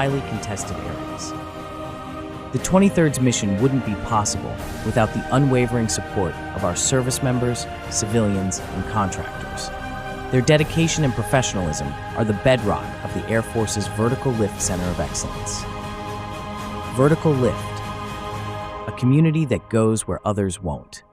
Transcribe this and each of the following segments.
highly contested areas. The 23rd's mission wouldn't be possible without the unwavering support of our service members, civilians, and contractors. Their dedication and professionalism are the bedrock of the Air Force's Vertical Lift Center of Excellence. Vertical Lift, a community that goes where others won't.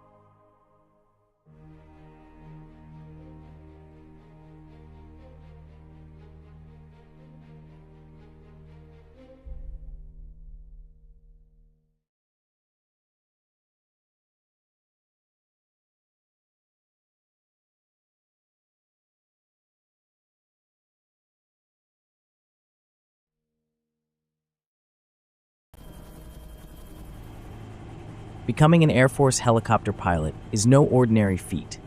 Becoming an Air Force helicopter pilot is no ordinary feat.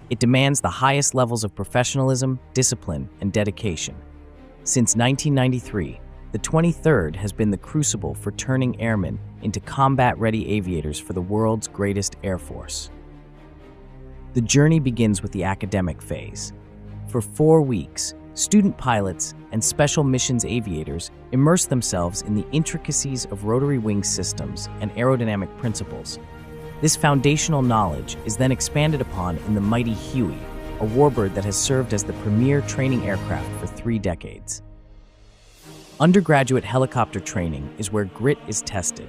It demands the highest levels of professionalism, discipline, and dedication. Since 1993, the 23rd has been the crucible for turning airmen into combat-ready aviators for the world's greatest Air Force. The journey begins with the academic phase. For 4 weeks, student pilots and special missions aviators immerse themselves in the intricacies of rotary wing systems and aerodynamic principles. This foundational knowledge is then expanded upon in the mighty Huey, a warbird that has served as the premier training aircraft for 3 decades. Undergraduate helicopter training is where grit is tested.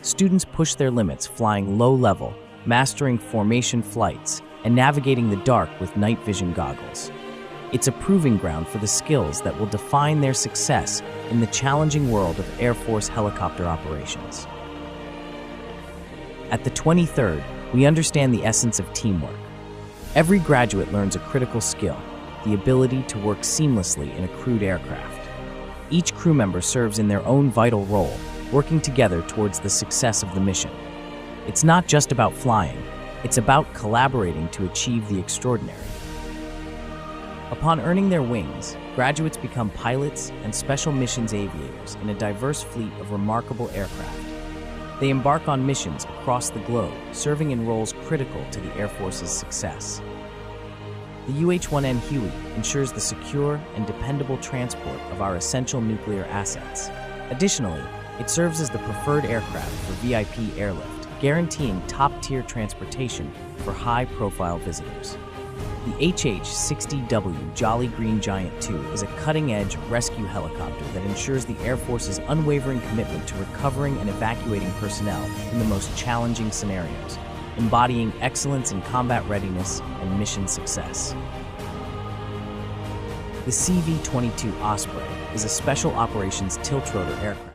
Students push their limits flying low-level, mastering formation flights, and navigating the dark with night vision goggles. It's a proving ground for the skills that will define their success in the challenging world of Air Force helicopter operations. At the 23rd, we understand the essence of teamwork. Every graduate learns a critical skill, the ability to work seamlessly in a crewed aircraft. Each crew member serves in their own vital role, working together towards the success of the mission. It's not just about flying, it's about collaborating to achieve the extraordinary. Upon earning their wings, graduates become pilots and special missions aviators in a diverse fleet of remarkable aircraft. They embark on missions across the globe, serving in roles critical to the Air Force's success. The UH-1N Huey ensures the secure and dependable transport of our essential nuclear assets. Additionally, it serves as the preferred aircraft for VIP airlift, guaranteeing top-tier transportation for high-profile visitors. The HH-60W Jolly Green Giant II is a cutting-edge rescue helicopter that ensures the Air Force's unwavering commitment to recovering and evacuating personnel in the most challenging scenarios, embodying excellence in combat readiness and mission success. The CV-22 Osprey is a special operations tiltrotor aircraft.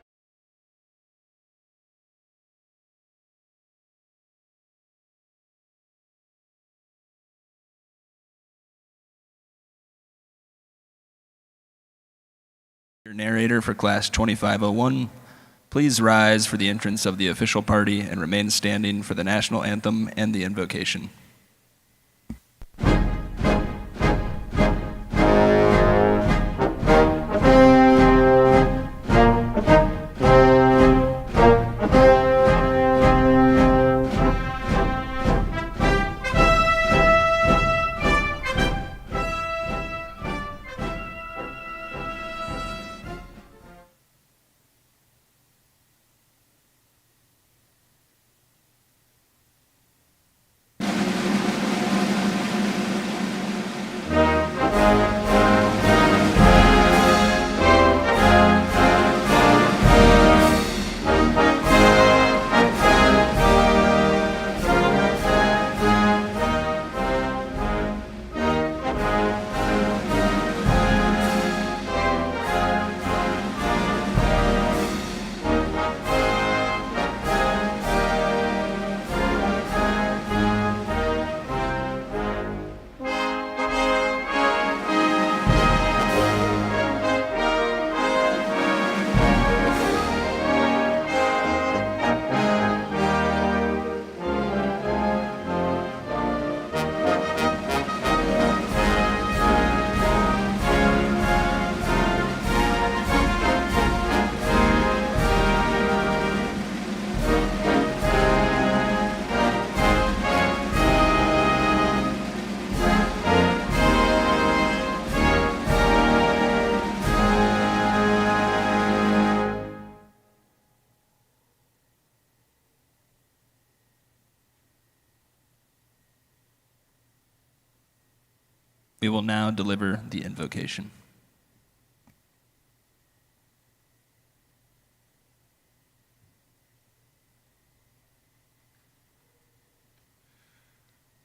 Your narrator for Class 2501, please rise for the entrance of the official party and remain standing for the national anthem and the invocation. We will now deliver the invocation.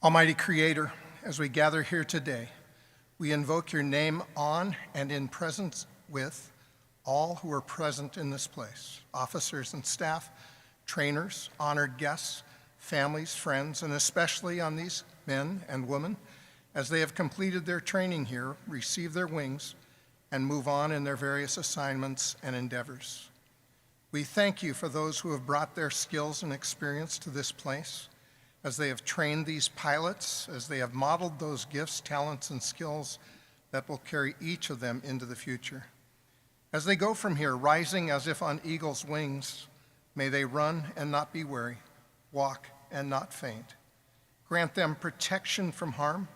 Almighty Creator, as we gather here today, we invoke your name on and in presence with all who are present in this place, officers and staff, trainers, honored guests, families, friends, and especially on these men and women as they have completed their training here, receive their wings, and move on in their various assignments and endeavors. We thank you for those who have brought their skills and experience to this place, as they have trained these pilots, as they have modeled those gifts, talents, and skills that will carry each of them into the future. As they go from here, rising as if on eagle's wings, may they run and not be weary, walk and not faint. Grant them protection from harm,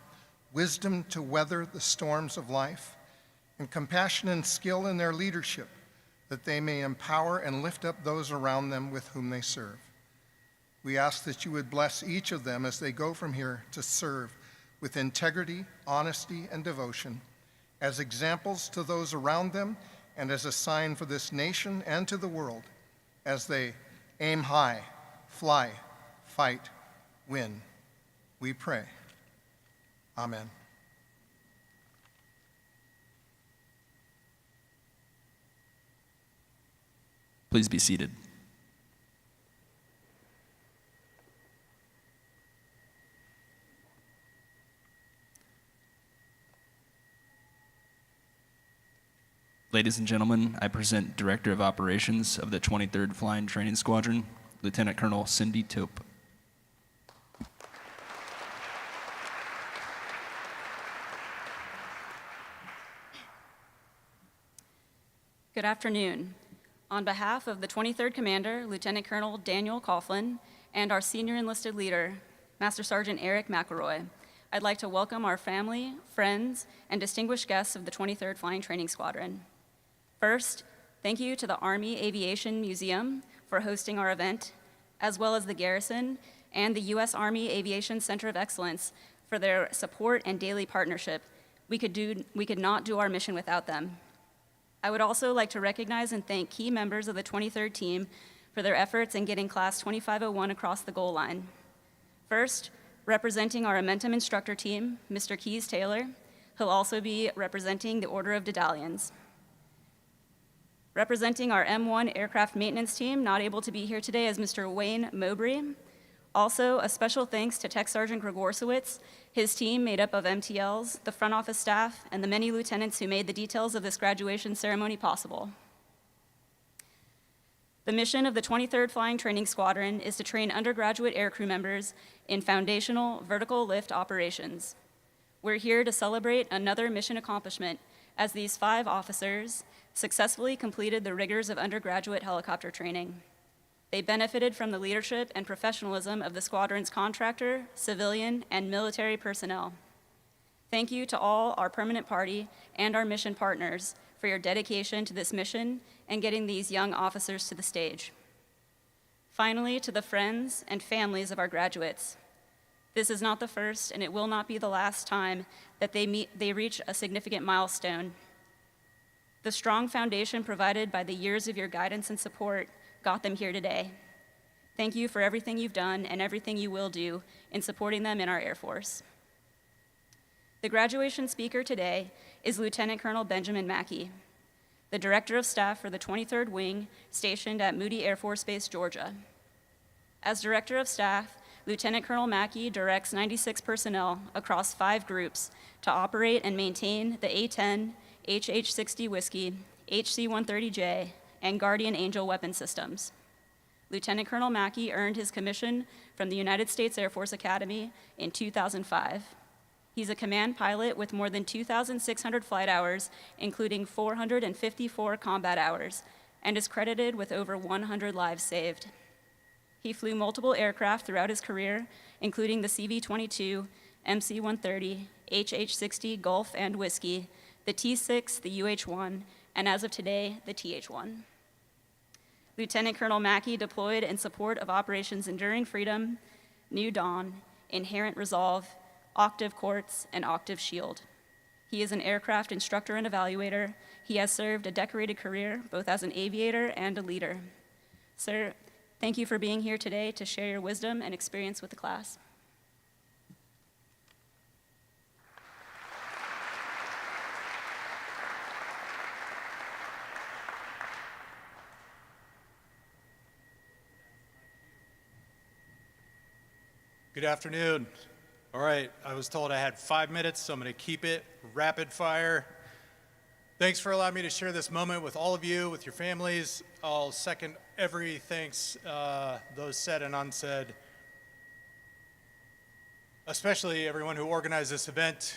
wisdom to weather the storms of life, and compassion and skill in their leadership, that they may empower and lift up those around them with whom they serve. We ask that you would bless each of them as they go from here to serve with integrity, honesty, and devotion, as examples to those around them and as a sign for this nation and to the world, as they aim high, fly, fight, win. We pray. Amen. Please be seated. Ladies and gentlemen, I present Director of Operations of the 23rd Flying Training Squadron, Lieutenant Colonel Cindy Tope. Good afternoon. On behalf of the 23rd Commander, Lieutenant Colonel Daniel Coughlin, and our senior enlisted leader, Master Sergeant Eric McElroy, I'd like to welcome our family, friends, and distinguished guests of the 23rd Flying Training Squadron. First, thank you to the Army Aviation Museum for hosting our event, as well as the Garrison and the U.S. Army Aviation Center of Excellence for their support and daily partnership. We could not do our mission without them. I would also like to recognize and thank key members of the 23rd team for their efforts in getting Class 2501 across the goal line. First, representing our Amentum instructor team, Mr. Keys Taylor, who'll also be representing the Order of Dedallions. Representing our M1 aircraft maintenance team, not able to be here today, is Mr. Wayne Mowbray. Also, a special thanks to Tech Sergeant Gregorsiewicz, his team made up of MTLs, the front office staff, and the many lieutenants who made the details of this graduation ceremony possible. The mission of the 23rd Flying Training Squadron is to train undergraduate aircrew members in foundational vertical lift operations. We're here to celebrate another mission accomplishment as these 5 officers successfully completed the rigors of undergraduate helicopter training. They benefited from the leadership and professionalism of the squadron's contractor, civilian, and military personnel. Thank you to all our permanent party and our mission partners for your dedication to this mission and getting these young officers to the stage. Finally, to the friends and families of our graduates. This is not the first, and it will not be the last time that they reach a significant milestone. The strong foundation provided by the years of your guidance and support got them here today. Thank you for everything you've done and everything you will do in supporting them in our Air Force. The graduation speaker today is Lieutenant Colonel Benjamin Mackey, the Director of Staff for the 23rd Wing stationed at Moody Air Force Base, Georgia. As Director of Staff, Lieutenant Colonel Mackey directs 96 personnel across 5 groups to operate and maintain the A-10, HH-60 Whiskey, HC-130J, and Guardian Angel weapon systems. Lieutenant Colonel Mackey earned his commission from the United States Air Force Academy in 2005. He's a command pilot with more than 2,600 flight hours, including 454 combat hours, and is credited with over 100 lives saved. He flew multiple aircraft throughout his career, including the CV-22, MC-130, HH-60 Gulf and Whiskey, the T-6, the UH-1, and as of today, the TH-1. Lieutenant Colonel Mackey deployed in support of Operations Enduring Freedom, New Dawn, Inherent Resolve, Octave Quartz, and Octave Shield. He is an aircraft instructor and evaluator. He has served a decorated career, both as an aviator and a leader. Sir, thank you for being here today to share your wisdom and experience with the class. Good afternoon. All right, I was told I had 5 minutes, so I'm going to keep it rapid fire. Thanks for allowing me to share this moment with all of you, with your families. I'll second every thanks, those said and unsaid, especially everyone who organized this event.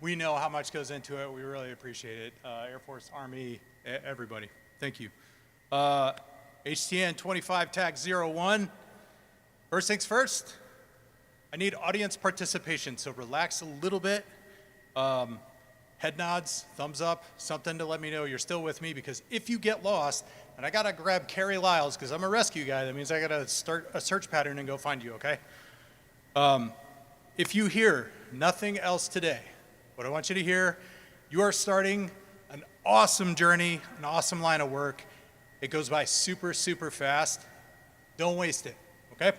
We know how much goes into it. We really appreciate it. Air Force, Army, everybody. Thank you. HTN 25 tag 01. First things first. I need audience participation, so relax a little bit. Head nods, thumbs up, something to let me know you're still with me, because if you get lost, and I gotta grab Carrie Lyles, because I'm a rescue guy, that means I gotta start a search pattern and go find you, okay? If you hear nothing else today, what I want you to hear, you are starting an awesome journey, an awesome line of work. It goes by super, super fast. Don't waste it, okay?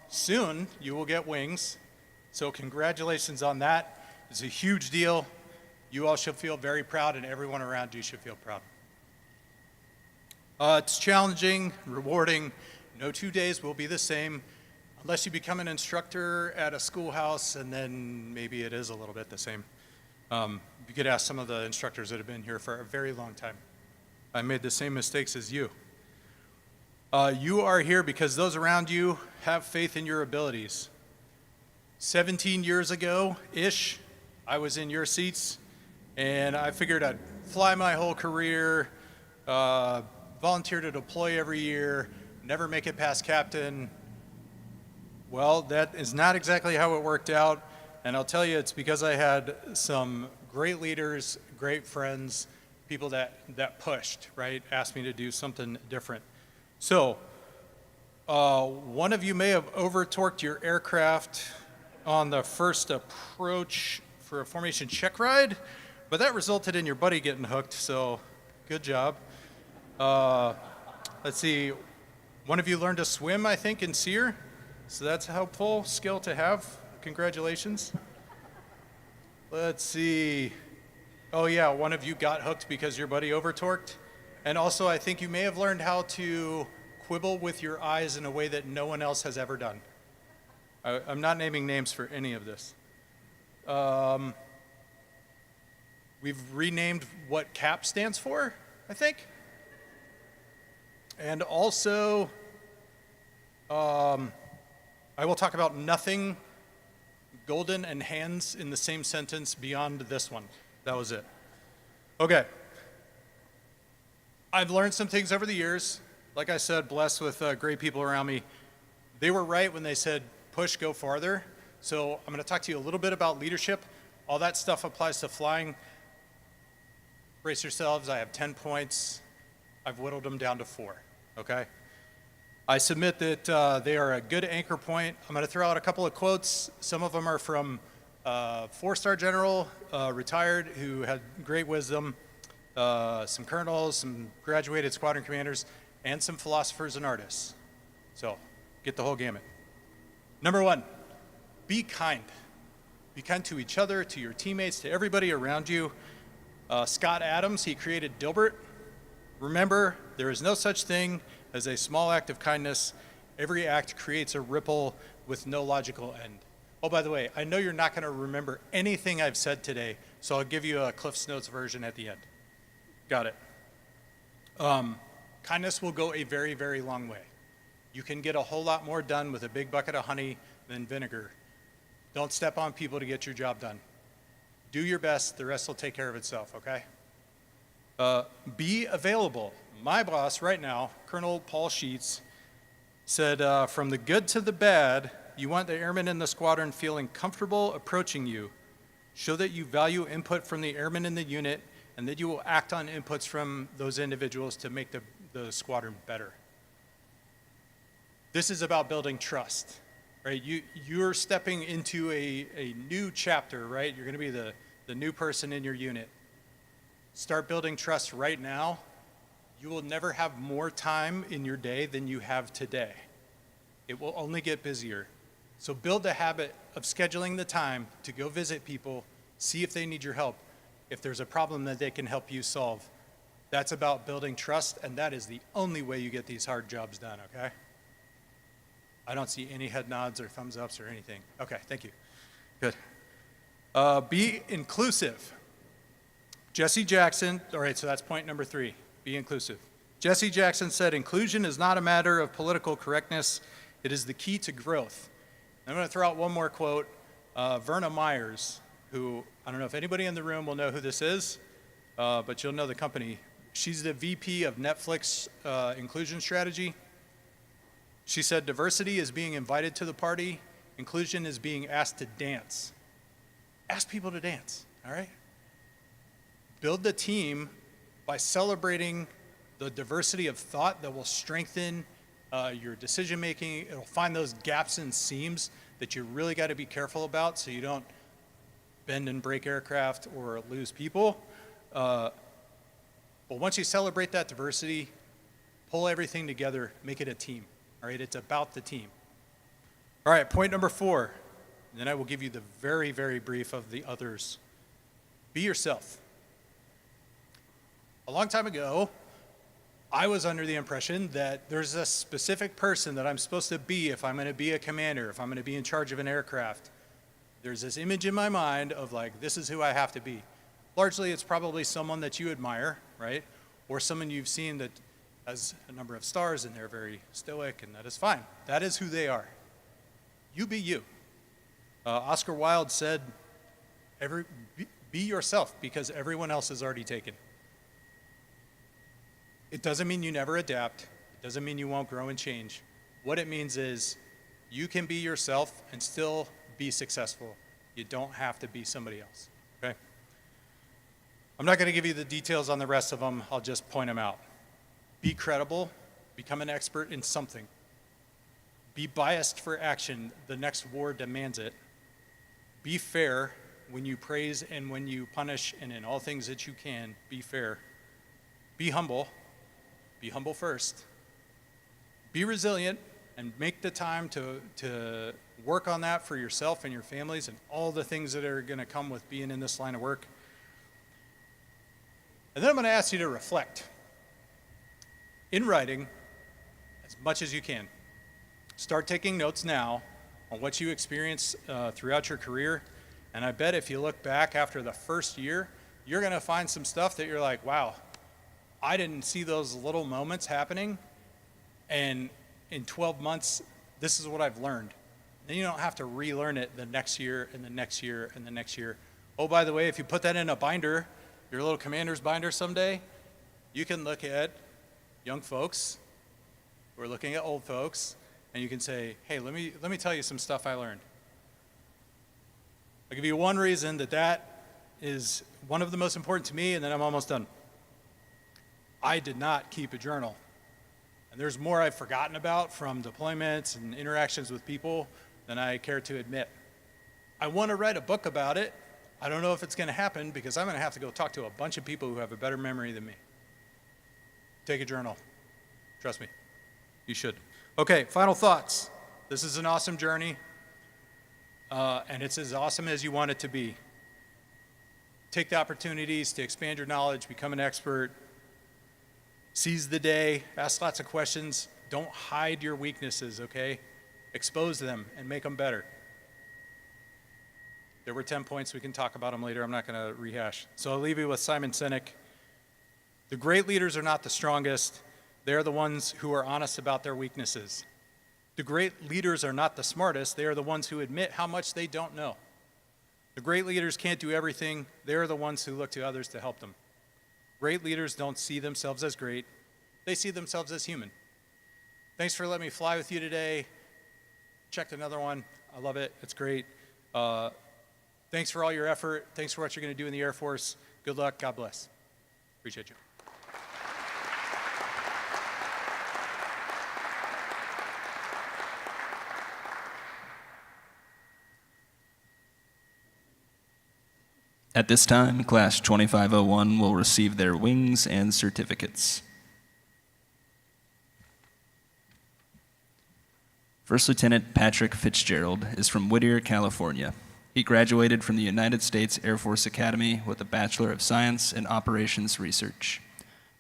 Soon, you will get wings, so congratulations on that. It's a huge deal. You all should feel very proud, and everyone around you should feel proud. It's challenging, rewarding. No 2 days will be the same, unless you become an instructor at a schoolhouse, and then maybe it is a little bit the same. You could ask some of the instructors that have been here for a very long time. I made the same mistakes as you. You are here because those around you have faith in your abilities. 17 years ago-ish, I was in your seats, and I figured I'd fly my whole career, volunteer to deploy every year, never make it past captain. Well, that is not exactly how it worked out, and I'll tell you, it's because I had some great leaders, great friends, people that pushed, right? Asked me to do something different. So, one of you may have over-torqued your aircraft on the first approach for a formation check ride, but that resulted in your buddy getting hooked, so good job. Let's see, one of you learned to swim, I think, in SEER, so that's a helpful skill to have. Congratulations. Let's see. Oh yeah, one of you got hooked because your buddy over-torqued. And also, I think you may have learned how to quibble with your eyes in a way that no one else has ever done. I'm not naming names for any of this. We've renamed what CAP stands for, I think. And also, I will talk about nothing golden and hands in the same sentence beyond this one. That was it. Okay. I've learned some things over the years. Like I said, blessed with great people around me. They were right when they said, push, go farther. So I'm going to talk to you a little bit about leadership. All that stuff applies to flying. Brace yourselves. I have 10 points. I've whittled them down to 4, okay? I submit that they are a good anchor point. I'm going to throw out a couple of quotes. Some of them are from a 4-star general, retired, who had great wisdom. Some colonels, some graduated squadron commanders, and some philosophers and artists. So, get the whole gamut. Number 1, be kind. Be kind to each other, to your teammates, to everybody around you. Scott Adams, he created Dilbert. Remember, there is no such thing as a small act of kindness. Every act creates a ripple with no logical end. Oh, by the way, I know you're not going to remember anything I've said today, so I'll give you a Cliff's Notes version at the end. Got it. Kindness will go a very, very long way. You can get a whole lot more done with a big bucket of honey than vinegar. Don't step on people to get your job done. Do your best, the rest will take care of itself, okay? Be available. My boss right now, Colonel Paul Sheets, said, from the good to the bad, you want the airmen in the squadron feeling comfortable approaching you. Show that you value input from the airmen in the unit, and that you will act on inputs from those individuals to make the squadron better. This is about building trust. right? You're stepping into a new chapter, right? You're going to be the new person in your unit. Start building trust right now. You will never have more time in your day than you have today. It will only get busier. So build a habit of scheduling the time to go visit people, see if they need your help, if there's a problem that they can help you solve. That's about building trust, and that is the only way you get these hard jobs done, okay? I don't see any head nods or thumbs ups or anything. Okay, thank you. Good. Be inclusive. Jesse Jackson, all right, so that's point number 3, be inclusive. Jesse Jackson said, inclusion is not a matter of political correctness, it is the key to growth. I'm going to throw out one more quote. Verna Myers, who, I don't know if anybody in the room will know who this is, but you'll know the company. She's the VP of Netflix inclusion strategy. She said, diversity is being invited to the party, inclusion is being asked to dance. Ask people to dance, all right? Build the team by celebrating the diversity of thought that will strengthen your decision making. It'll find those gaps and seams that you really got to be careful about so you don't bend and break aircraft or lose people. But once you celebrate that diversity, pull everything together, make it a team. All right, it's about the team. All right, point number 4. And then I will give you the very, very brief of the others. Be yourself. A long time ago, I was under the impression that there's a specific person that I'm supposed to be if I'm going to be a commander, if I'm going to be in charge of an aircraft. There's this image in my mind of like, this is who I have to be. Largely, it's probably someone that you admire, right? Or someone you've seen that has a number of stars and they're very stoic, and that is fine. That is who they are. You be you. Oscar Wilde said, be yourself because everyone else is already taken. It doesn't mean you never adapt. It doesn't mean you won't grow and change. What it means is you can be yourself and still be successful. You don't have to be somebody else, okay? I'm not going to give you the details on the rest of them. I'll just point them out. Be credible. Become an expert in something. Be biased for action. The next war demands it. Be fair when you praise and when you punish, and in all things that you can, be fair. Be humble. Be humble first. Be resilient and make the time to work on that for yourself and your families and all the things that are going to come with being in this line of work. And then I'm going to ask you to reflect. In writing, as much as you can. Start taking notes now on what you experienced throughout your career. And I bet if you look back after the first year, you're going to find some stuff that you're like, wow, I didn't see those little moments happening. And in 12 months, this is what I've learned. Then you don't have to relearn it the next year and the next year and the next year. Oh, by the way, if you put that in a binder, your little commander's binder someday, you can look at young folks who are looking at old folks, and you can say, hey, let me tell you some stuff I learned. I'll give you one reason that is one of the most important to me, and then I'm almost done. I did not keep a journal. And there's more I've forgotten about from deployments and interactions with people than I care to admit. I want to write a book about it. I don't know if it's going to happen because I'm going to have to go talk to a bunch of people who have a better memory than me. Take a journal. Trust me. You should. Okay, final thoughts. This is an awesome journey, and it's as awesome as you want it to be. Take the opportunities to expand your knowledge, become an expert, seize the day, ask lots of questions. Don't hide your weaknesses, okay? Expose them and make them better. There were 10 points. We can talk about them later. I'm not going to rehash. So I'll leave you with Simon Sinek. The great leaders are not the strongest. They're the ones who are honest about their weaknesses. The great leaders are not the smartest. They are the ones who admit how much they don't know. The great leaders can't do everything. They're the ones who look to others to help them. Great leaders don't see themselves as great. They see themselves as human. Thanks for letting me fly with you today. Checked another one. I love it. It's great. Thanks for all your effort. Thanks for what you're going to do in the Air Force. Good luck. God bless. Appreciate you. At this time, Class 2501 will receive their wings and certificates. First Lieutenant Patrick Fitzgerald is from Whittier, California. He graduated from the United States Air Force Academy with a Bachelor of Science in Operations Research.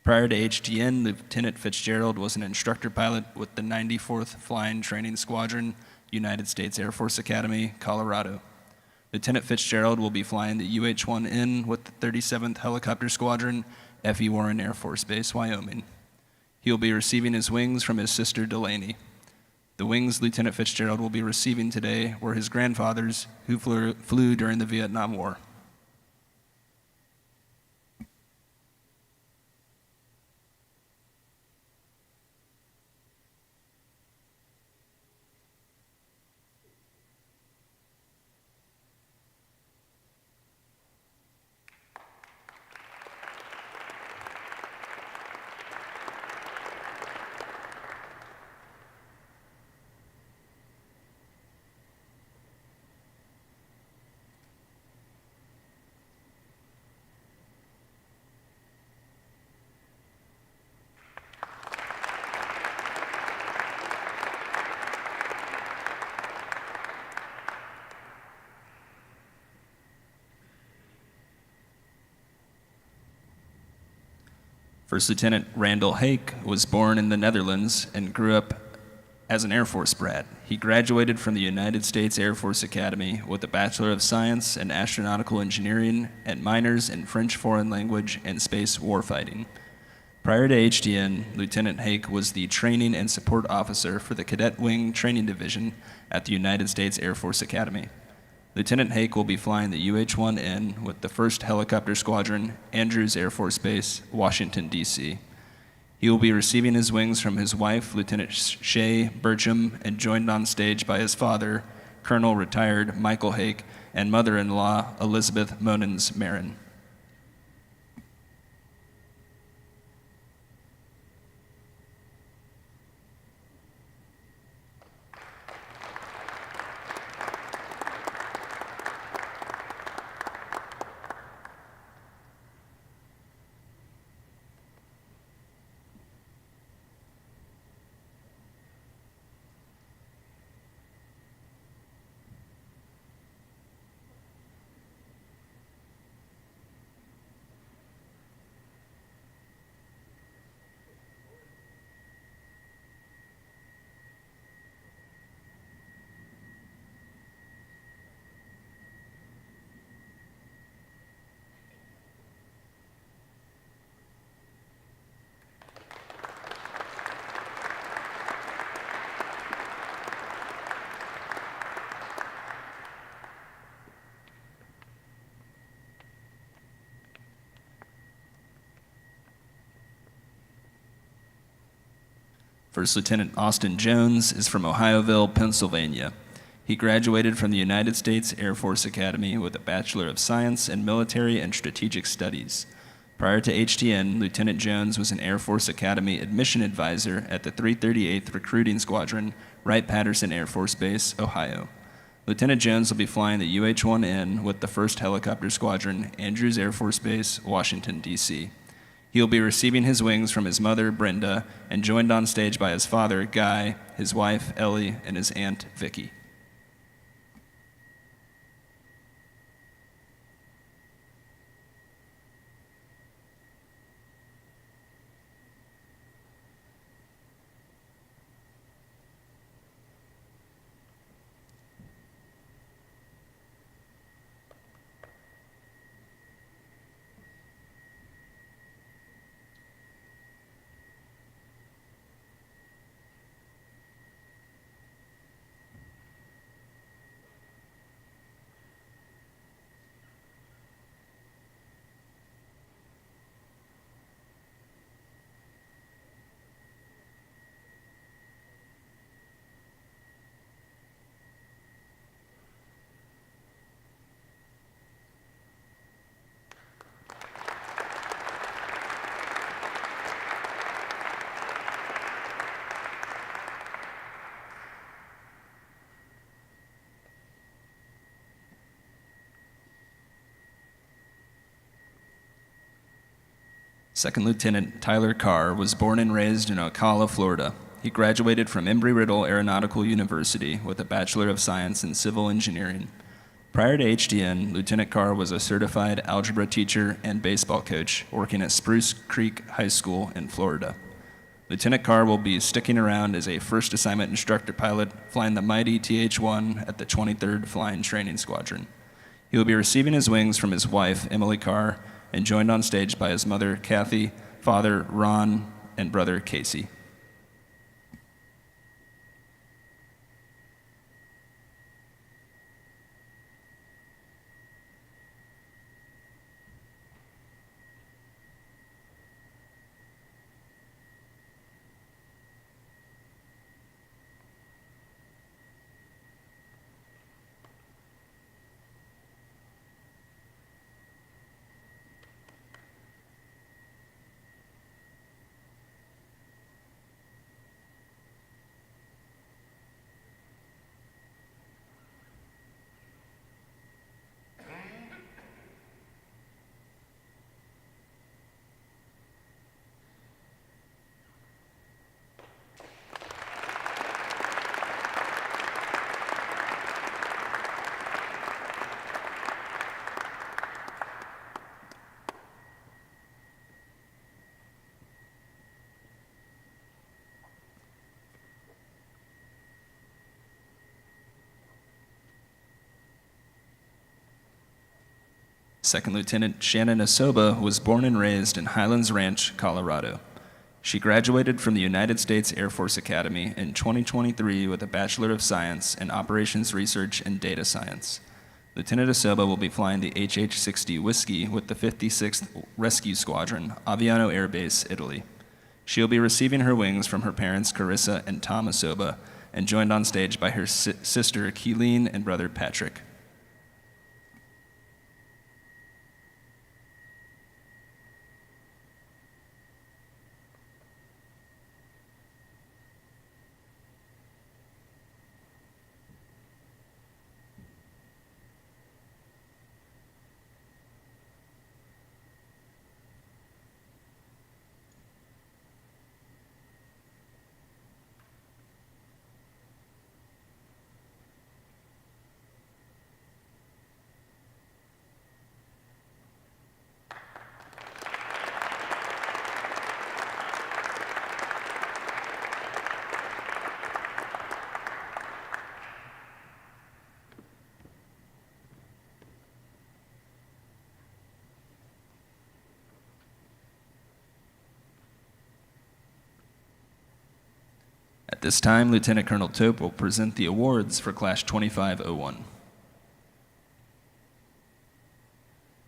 Prior to HTN, Lieutenant Fitzgerald was an instructor pilot with the 94th Flying Training Squadron, United States Air Force Academy, Colorado. Lieutenant Fitzgerald will be flying the UH-1N with the 37th Helicopter Squadron, F.E. Warren Air Force Base, Wyoming. He will be receiving his wings from his sister, Delaney. The wings Lieutenant Fitzgerald will be receiving today were his grandfather's, who flew during the Vietnam War. First Lieutenant Randall Hake was born in the Netherlands and grew up as an Air Force brat. He graduated from the United States Air Force Academy with a Bachelor of Science in Astronautical Engineering and minors in French Foreign Language and Space Warfighting. Prior to HTN, Lieutenant Hake was the Training and Support Officer for the Cadet Wing Training Division at the United States Air Force Academy. Lieutenant Hake will be flying the UH-1N with the 1st Helicopter Squadron, Andrews Air Force Base, Washington, D.C. He will be receiving his wings from his wife, Lieutenant Shay Burcham, and joined on stage by his father, Colonel Retired Michael Hake, and mother-in-law, Elizabeth Monens Marin. First Lieutenant Austin Jones is from Ohioville, Pennsylvania. He graduated from the United States Air Force Academy with a Bachelor of Science in Military and Strategic Studies. Prior to HTN, Lieutenant Jones was an Air Force Academy admission advisor at the 338th Recruiting Squadron, Wright-Patterson Air Force Base, Ohio. Lieutenant Jones will be flying the UH-1N with the 1st Helicopter Squadron, Andrews Air Force Base, Washington, D.C. He will be receiving his wings from his mother, Brenda, and joined on stage by his father, Guy, his wife, Ellie, and his aunt, Vicky. Second Lieutenant Tyler Carr was born and raised in Ocala, Florida. He graduated from Embry-Riddle Aeronautical University with a Bachelor of Science in Civil Engineering. Prior to HTN, Lieutenant Carr was a certified algebra teacher and baseball coach working at Spruce Creek High School in Florida. Lieutenant Carr will be sticking around as a first assignment instructor pilot flying the mighty TH-1 at the 23rd Flying Training Squadron. He will be receiving his wings from his wife, Emily Carr, and joined on stage by his mother, Kathy, father, Ron, and brother, Casey. Second Lieutenant Shannon Asoba was born and raised in Highlands Ranch, Colorado. She graduated from the United States Air Force Academy in 2023 with a Bachelor of Science in Operations Research and Data Science. Lieutenant Asoba will be flying the HH-60 Whiskey with the 56th Rescue Squadron, Aviano Air Base, Italy. She will be receiving her wings from her parents, Carissa and Tom Asoba, and joined on stage by her sister, Keeleen, and brother, Patrick. At this time, Lieutenant Colonel Tope will present the awards for Class 2501.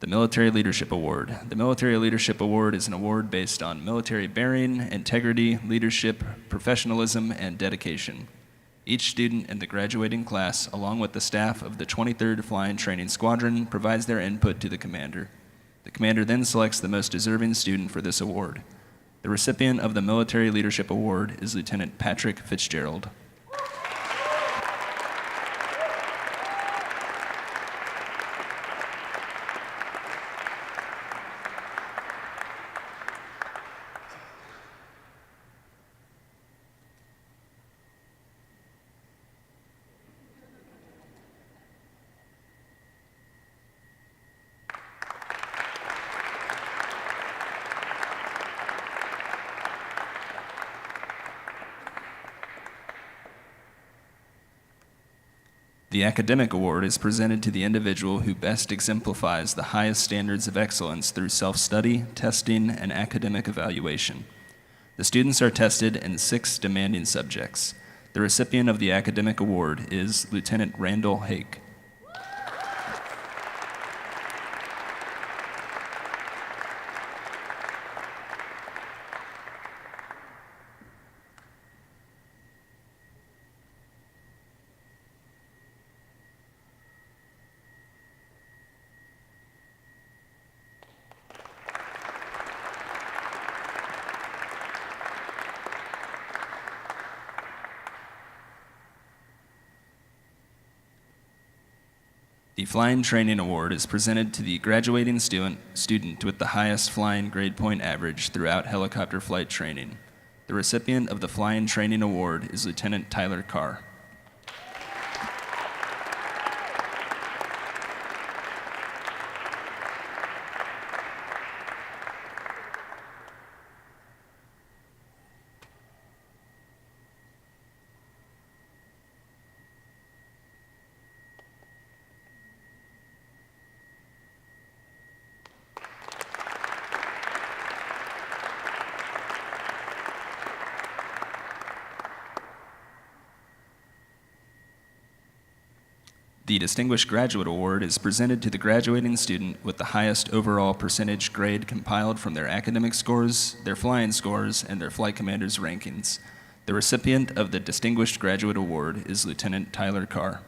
The Military Leadership Award. The Military Leadership Award is an award based on military bearing, integrity, leadership, professionalism, and dedication. Each student in the graduating class, along with the staff of the 23rd Flying Training Squadron, provides their input to the commander. The commander then selects the most deserving student for this award. The recipient of the Military Leadership Award is Lieutenant Patrick Fitzgerald. The Academic Award is presented to the individual who best exemplifies the highest standards of excellence through self-study, testing, and academic evaluation. The students are tested in 6 demanding subjects. The recipient of the Academic Award is Lieutenant Randall Hake. The Flying Training Award is presented to the graduating student with the highest flying grade point average throughout helicopter flight training. The recipient of the Flying Training Award is Lieutenant Tyler Carr. The Distinguished Graduate Award is presented to the graduating student with the highest overall percentage grade compiled from their academic scores, their flying scores, and their flight commander's rankings. The recipient of the Distinguished Graduate Award is Lieutenant Tyler Carr.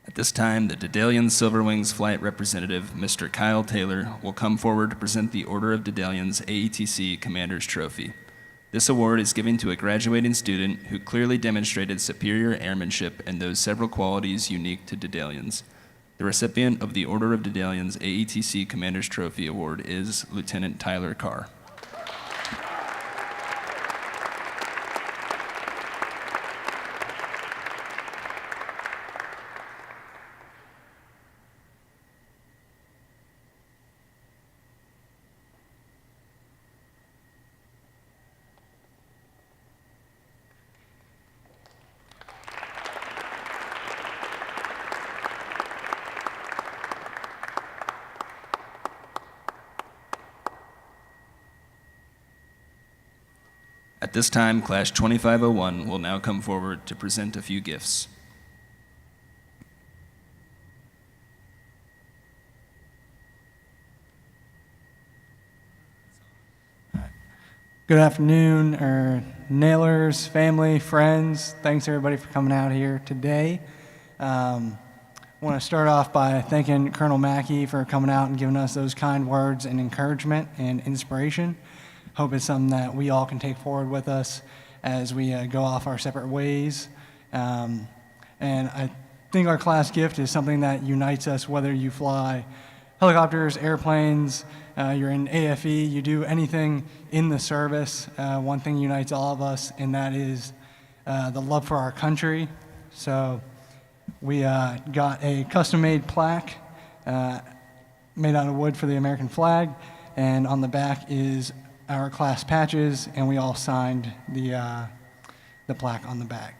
At this time, the Dedalian Silverwings Flight Representative, Mr. Kyle Taylor, will come forward to present the Order of Dedalian's AETC Commander's Trophy. This award is given to a graduating student who clearly demonstrated superior airmanship and those several qualities unique to Dedalians. The recipient of the Order of Dedalian's AETC Commander's Trophy Award is Lieutenant Tyler Carr. At this time, Class 2501 will now come forward to present a few gifts. Good afternoon, Nailers, family, friends. Thanks everybody for coming out here today. I want to start off by thanking Colonel Mackey for coming out and giving us those kind words and encouragement and inspiration. Hope it's something that we all can take forward with us as we go off our separate ways. And I think our class gift is something that unites us, whether you fly helicopters, airplanes, you're in AFE, you do anything in the service. One thing unites all of us, and that is the love for our country. So we got a custom-made plaque made out of wood for the American flag, and on the back is our class patches, and we all signed the plaque on the back.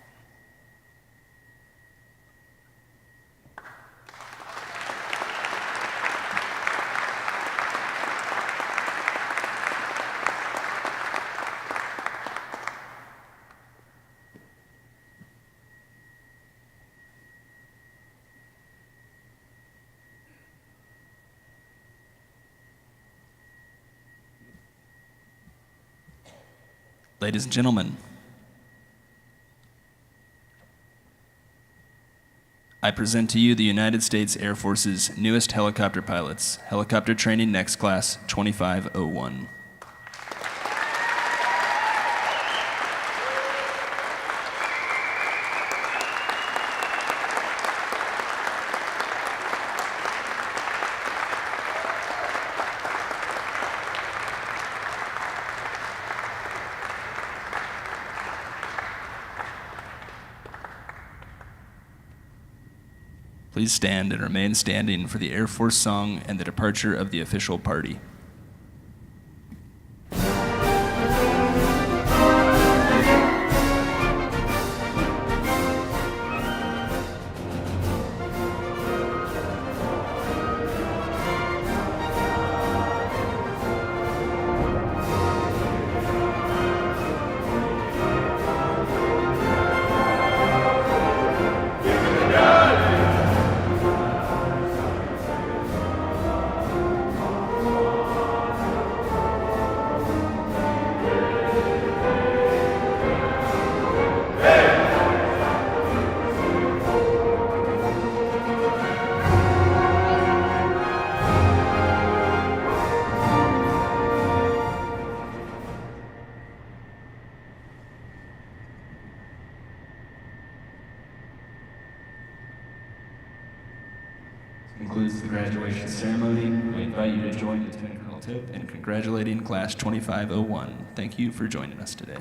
Ladies and gentlemen, I present to you the United States Air Force's newest helicopter pilots, Helicopter Training Next Class 2501. Please stand and remain standing for the Air Force song and the departure of the official party. concludes the graduation ceremony. We invite you to join Lieutenant Colonel Tip in congratulating Class 2501. Thank you for joining us today.